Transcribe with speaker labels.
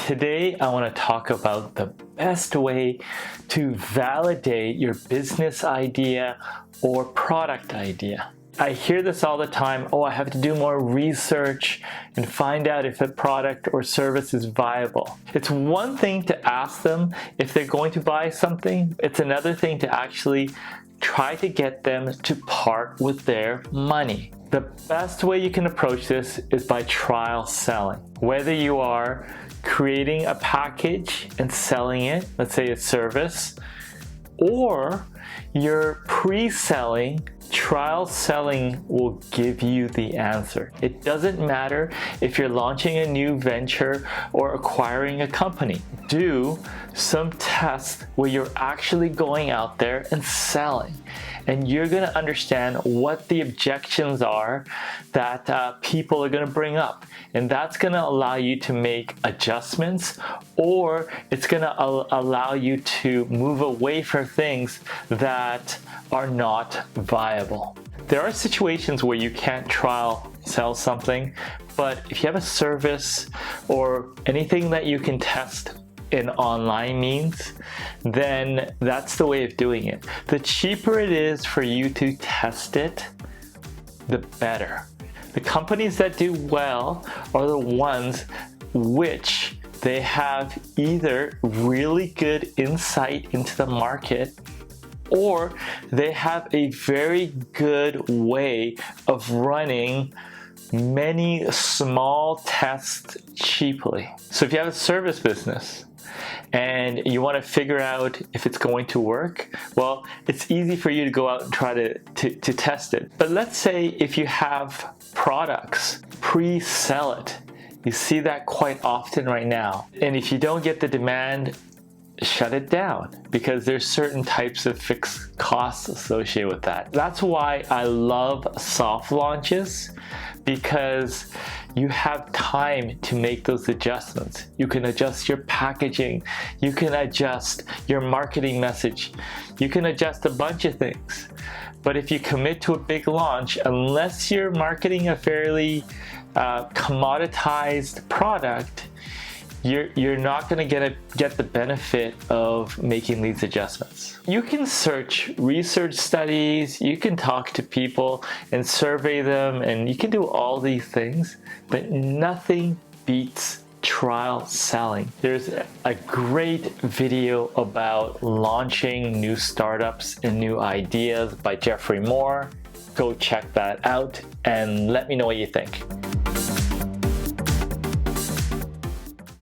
Speaker 1: Today, I want to talk about the best way to validate your business idea or product idea. I hear this all the time. Oh, I have to do more research and find out if a product or service is viable. It's one thing to ask them if they're going to buy something. It's another thing to actually try to get them to part with their money. The best way you can approach this is by trial selling. Whether you are creating a package and selling it, let's say a service, or you're pre-selling, trial selling will give you the answer. It doesn't matter if you're launching a new venture or acquiring a company. Do some tests where you're actually going out there and selling. And you're going to understand what the objections are that people are going to bring up. And that's going to allow you to make adjustments, or it's going to allow you to move away from things that are not viable. There are situations where you can't trial sell something, but if you have a service or anything that you can test in online means, then that's the way of doing it. The cheaper it is for you to test it, the better. The companies that do well are the ones which they have either really good insight into the market, or they have a very good way of running many small tests cheaply. So if you have a service business and you want to figure out if it's going to work, well, it's easy for you to go out and try to test it. But let's say if you have products, pre-sell it. You see that quite often right now. And if you don't get the demand, shut it down, because there's certain types of fixed costs associated with that. That's why I love soft launches, because you have time to make those adjustments. You can adjust your packaging, you can adjust your marketing message, you can adjust a bunch of things. But if you commit to a big launch, unless you're marketing a fairly commoditized product, you're not going to get the benefit of making these adjustments. You can search research studies, you can talk to people and survey them, and you can do all these things, but nothing beats trial selling. There's a great video about launching new startups and new ideas by Jeffrey Moore. Go check that out and let me know what you think.